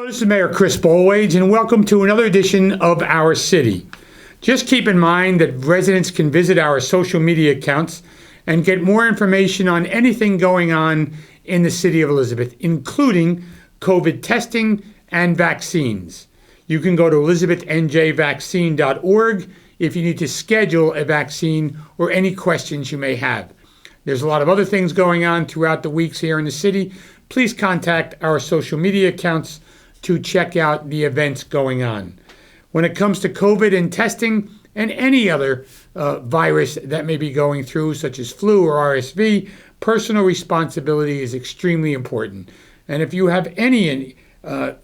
This is Mayor Bollwage, and welcome to another edition of Our City. Just keep in mind that residents can visit our social media accounts and get more information on anything going on in the city of Elizabeth, including COVID testing and vaccines. You can go to elizabethnjvaccine.org if you need to schedule a vaccine or any questions you may have. There's a lot of other things going on throughout the weeks here in the city. Please contact our social media accounts to check out the events going on. When it comes to COVID and testing and any other virus that may be going through, such as flu or RSV, personal responsibility is extremely important. And if you have any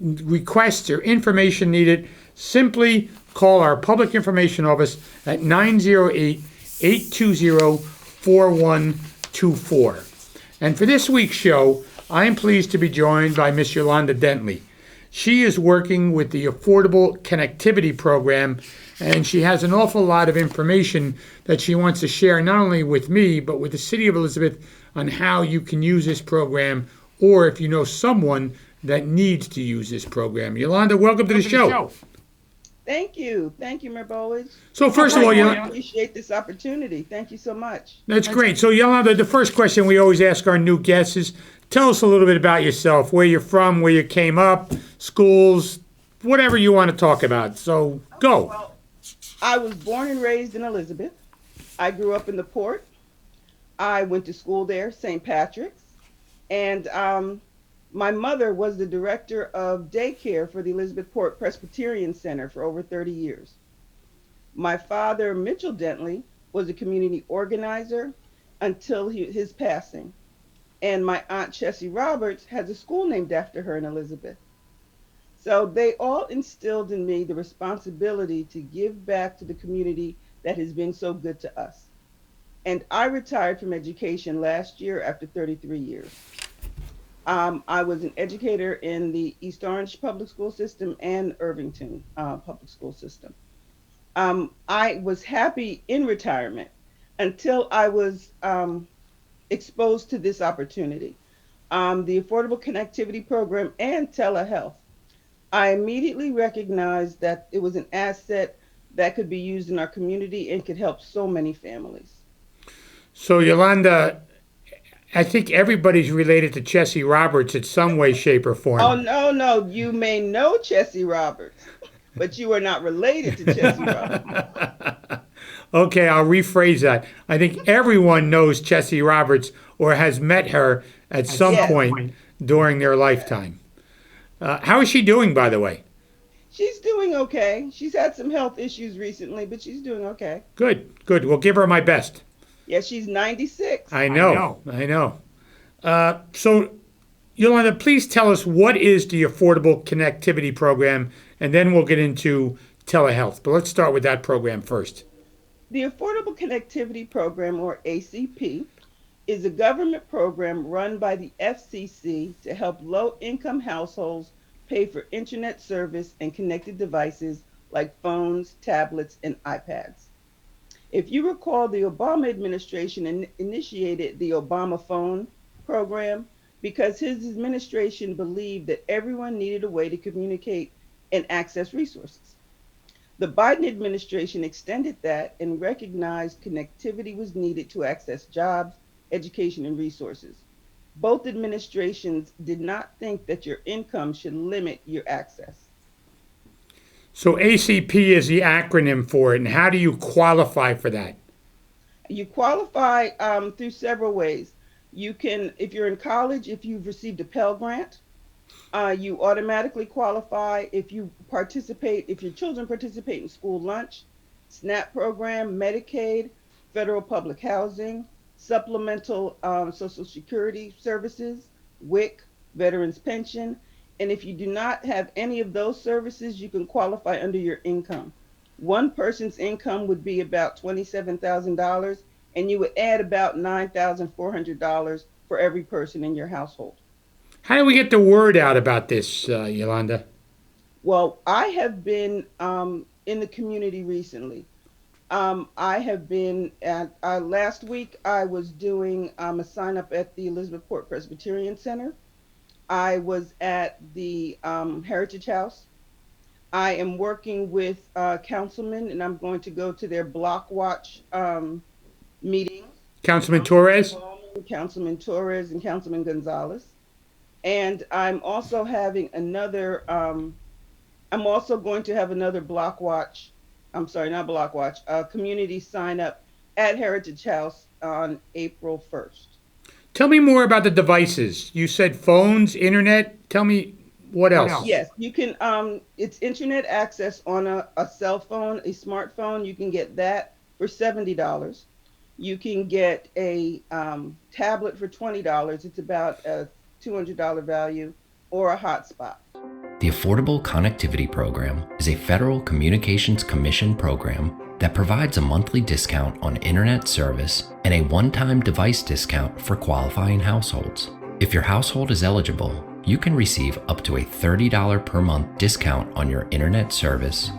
requests or information needed, simply call our Public Information Office at 908-820-4124. And for this week's show, I am pleased to be joined by Miss Yolanda Dentley. She is working with the Affordable Connectivity Program, and she has an awful lot of information that she wants to share not only with me, but with the City of Elizabeth on how you can use this program, or if you know someone that needs to use this program. Yolanda, welcome to the show. Thank you. Thank you, Mayor Bollwage. So first of all, I appreciate this opportunity. Thank you so much. That's great. So Yolanda, the first question we always ask our new guests is, tell us a little bit about yourself, where you're from, where you came up, schools, whatever you want to talk about. So go. Well, I was born and raised in Elizabeth. I grew up in the Port. I went to school there, St. Patrick's. And my mother was the director of daycare for the Elizabeth Port Presbyterian Center for over 30 years. My father, Mitchell Dentley, was a community organizer until his passing. And my aunt, Chessie Roberts, has a school named after her in Elizabeth. So they all instilled in me the responsibility to give back to the community that has been so good to us. And I retired from education last year after 33 years. I was an educator in the East Orange public school system and Irvington public school system. I was happy in retirement until I was exposed to this opportunity, the Affordable Connectivity Program and telehealth. I immediately recognized that it was an asset that could be used in our community and could help so many families. So Yolanda, I think everybody's related to Chessie Roberts in some way, shape, or form. Oh, no. You may know Chessie Roberts, but you are not related to Chessie Roberts. Okay, I'll rephrase that. I think everyone knows Chessie Roberts or has met her at some point during their lifetime. How is she doing, by the way? She's doing okay. She's had some health issues recently, but she's doing okay. Good. We'll give her my best. Yeah, she's 96. I know. So, Yolanda, please tell us, what is the Affordable Connectivity Program, and then we'll get into telehealth. But let's start with that program first. The Affordable Connectivity Program, or ACP, is a government program run by the FCC to help low-income households pay for internet service and connected devices like phones, tablets, and iPads. If you recall, the Obama administration initiated the Obama Phone program because his administration believed that everyone needed a way to communicate and access resources. The Biden administration extended that and recognized connectivity was needed to access jobs, education, and resources. Both administrations did not think that your income should limit your access. So ACP is the acronym for it, and how do you qualify for that? You qualify through several ways. You can, if you're in college, if you've received a Pell Grant, you automatically qualify if you participate, if your children participate in school lunch, SNAP program, Medicaid, federal public housing, supplemental Social Security services, WIC, veterans pension, And if you do not have any of those services, you can qualify under your income. One person's income would be about $27,000, and you would add about $9,400 for every person in your household. How do we get the word out about this, Yolanda? Well, I have been in the community recently. I have been at last week. I was doing a sign up at the Elizabethport Presbyterian Center. I was at the Heritage House. I am working with councilmen, and I'm going to go to their block watch meetings. Councilman Torres? Councilman Torres and Councilman Gonzalez. And I'm also having another. I'm also going to have another block watch. I'm sorry, not block watch. Community sign up at Heritage House on April 1st. Tell me more about the devices. You said phones, internet. Tell me what else. Yes, you can. It's internet access on a cell phone, a smartphone. You can get that for $70. You can get a tablet for $20. It's about a $200 value, or a hotspot. The Affordable Connectivity Program is a federal Communications Commission program that provides a monthly discount on internet service and a one-time device discount for qualifying households. If your household is eligible, you can receive up to a $30 per month discount on your internet service,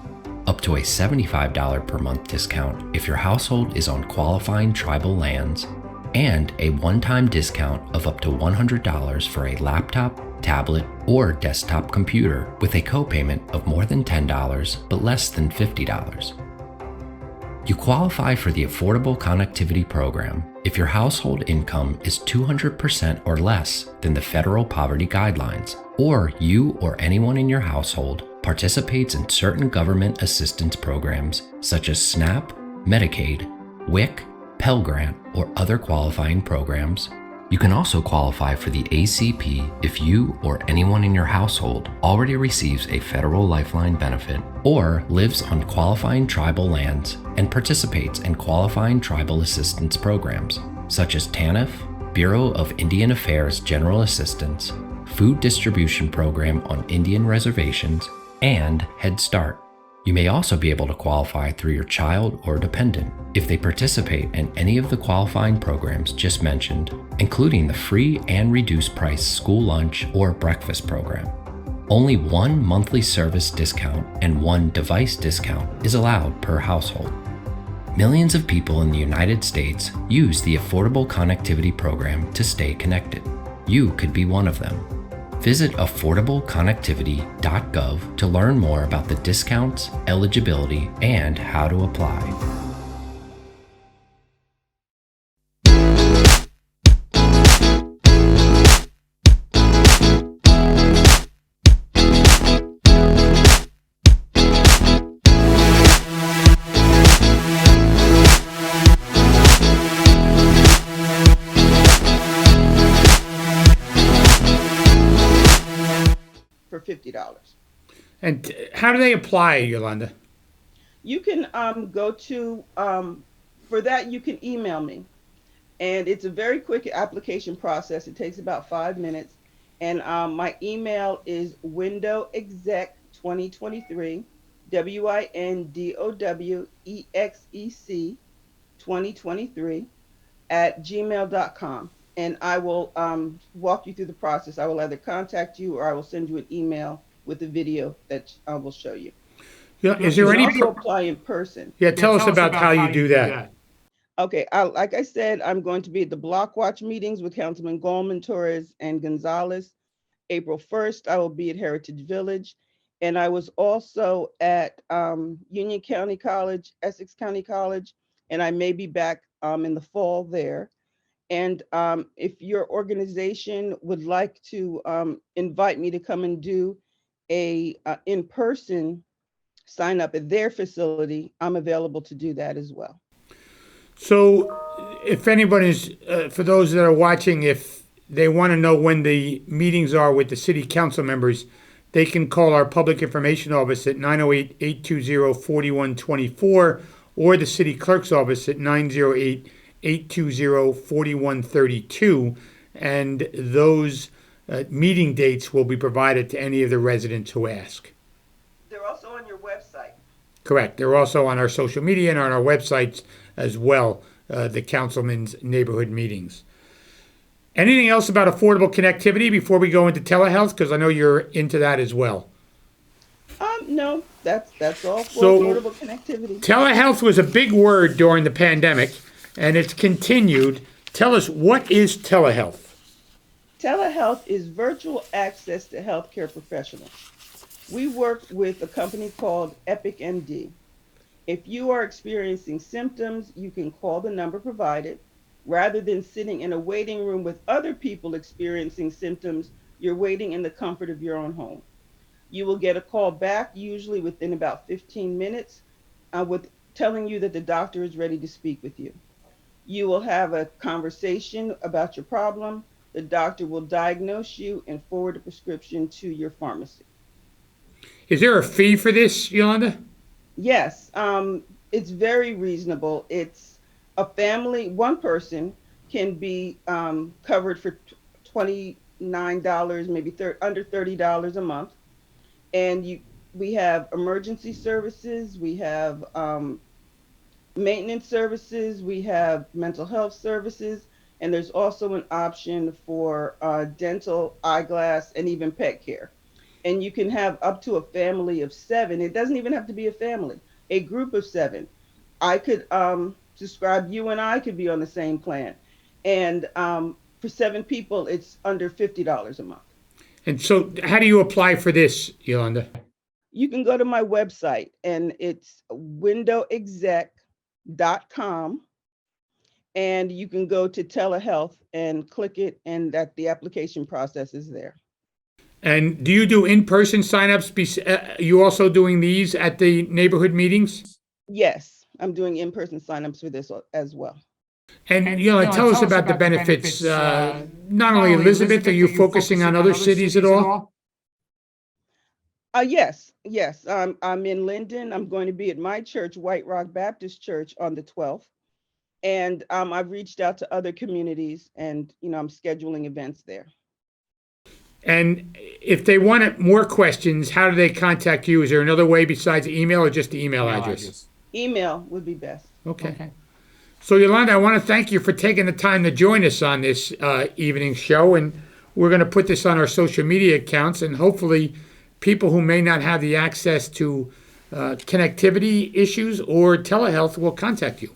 up to a $75 per month discount if your household is on qualifying tribal lands, and a one-time discount of up to $100 for a laptop, tablet, or desktop computer with a copayment of more than $10 but less than $50. You qualify for the Affordable Connectivity Program if your household income is 200% or less than the federal poverty guidelines, or you or anyone in your household participates in certain government assistance programs such as SNAP, Medicaid, WIC, Pell Grant, or other qualifying programs. You can also qualify for the ACP if you or anyone in your household already receives a federal lifeline benefit or lives on qualifying tribal lands and participates in qualifying tribal assistance programs such as TANF, Bureau of Indian Affairs General Assistance, Food Distribution Program on Indian Reservations, and Head Start. You may also be able to qualify through your child or dependent if they participate in any of the qualifying programs just mentioned, including the free and reduced price school lunch or breakfast program. Only one monthly service discount and one device discount is allowed per household. Millions of people in the United States use the Affordable Connectivity Program to stay connected. You could be one of them. Visit affordableconnectivity.gov to learn more about the discounts, eligibility, and how to apply. For $50. And how do they apply, Yolanda? You can go to, for that, you can email me. And it's a very quick application process. It takes about 5 minutes. And my email is windowexec2023, WINDOWEXEC 2023 at gmail.com. And I will walk you through the process. I will either contact you or I will send you an email with a video that I will show you. Yeah, is there You any? can also apply in person. Yeah, tell us about how you do that. Okay, like I said, I'm going to be at the block watch meetings with Councilman Goldman, Torres, and Gonzalez. April 1st, I will be at Heritage Village. And I was also at Union County College, Essex County College, and I may be back in the fall there. And if your organization would like to invite me to come and do a in-person sign up at their facility, I'm available to do that as well. So if anyone is, for those that are watching, if they want to know when the meetings are with the city council members, they can call our public information office at 908-820-4124 or the city clerk's office at 908-820-4132. And those meeting dates will be provided to any of the residents who ask. They're also on your website. Correct. They're also on our social media and on our websites as well, the councilman's neighborhood meetings. Anything else about affordable connectivity before we go into telehealth? Because I know you're into that as well. No, that's all for So- affordable connectivity. Telehealth was a big word during the pandemic, and it's continued. Tell us, what is telehealth? Telehealth is virtual access to healthcare professionals. We work with a company called Epic MD. If you are experiencing symptoms, you can call the number provided. Rather than sitting in a waiting room with other people experiencing symptoms, you're waiting in the comfort of your own home. You will get a call back, usually within about 15 minutes, with telling you that the doctor is ready to speak with you. You will have a conversation about your problem. The doctor will diagnose you and forward a prescription to your pharmacy. Is there a fee for this, Yolanda? Yes, it's very reasonable. It's a family, one person can be covered for $29, maybe under $30 a month. And we have emergency services, we have maintenance services, we have mental health services, and there's also an option for dental, eyeglass, and even pet care. And you can have up to a family of 7. It doesn't even have to be a family, a group of 7. I could describe, you and I could be on the same plan. And for 7 people, it's under $50 a month. And so how do you apply for this, Yolanda? You can go to my website, and it's windowexec.com, and you can go to telehealth and click it, and that the application process is there. And do you do in-person signups? You also doing these at the neighborhood meetings? Yes, I'm doing in-person signups for this as well. And Yolanda, tell us about the benefits. Not only Elizabeth, are you focusing on other cities at all? Yes. I'm in Linden. I'm going to be at my church, White Rock Baptist Church, on the 12th. And I've reached out to other communities, and I'm scheduling events there. And if they want more questions, how do they contact you? Is there another way besides email, or just the email address? Email would be best. Okay. So Yolanda, I want to thank you for taking the time to join us on this evening show, and we're going to put this on our social media accounts, and hopefully people who may not have the access to connectivity issues or telehealth will contact you.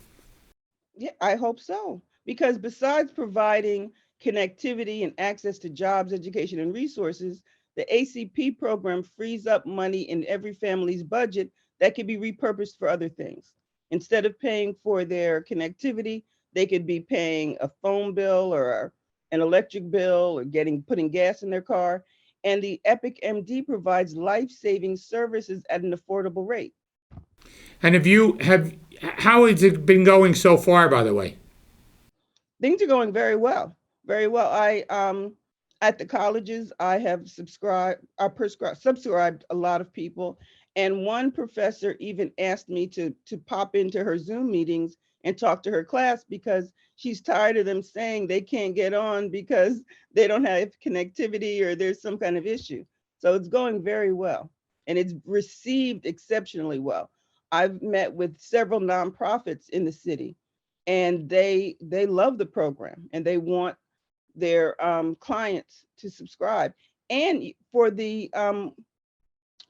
Yeah, I hope so. Because besides providing connectivity and access to jobs, education, and resources, the ACP program frees up money in every family's budget that can be repurposed for other things. Instead of paying for their connectivity, they could be paying a phone bill or an electric bill or putting gas in their car. And the Epic MD provides life-saving services at an affordable rate. And how has it been going so far, by the way? Things are going very well. Very well. I at the colleges, I have subscribed a lot of people. And one professor even asked me to pop into her Zoom meetings and talk to her class, because she's tired of them saying they can't get on because they don't have connectivity or there's some kind of issue. So it's going very well, and it's received exceptionally well. I've met with several nonprofits in the city, and they love the program, and they want their clients to subscribe. And for the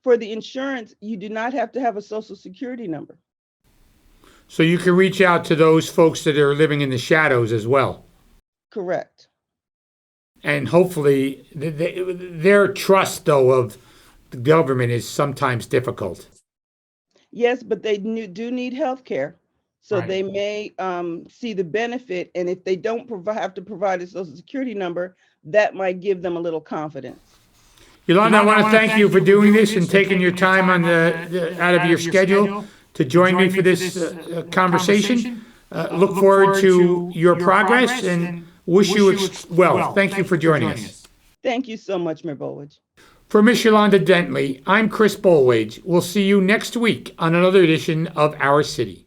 insurance, you do not have to have a social security number. So you can reach out to those folks that are living in the shadows as well. Correct. And hopefully their trust, though, of the government is sometimes difficult. Yes, but they do need health care. So Right. they may see the benefit. And if they don't have to provide a social security number, that might give them a little confidence. Yolanda, I want to thank you for doing this and taking your time on out of your schedule to join me for this conversation. Look forward to your progress and wish you well. Thank you for joining us. Thank you so much, Mayor Bollwage. For Miss Yolanda Dentley, I'm Chris Bollwage. We'll see you next week on another edition of Our City.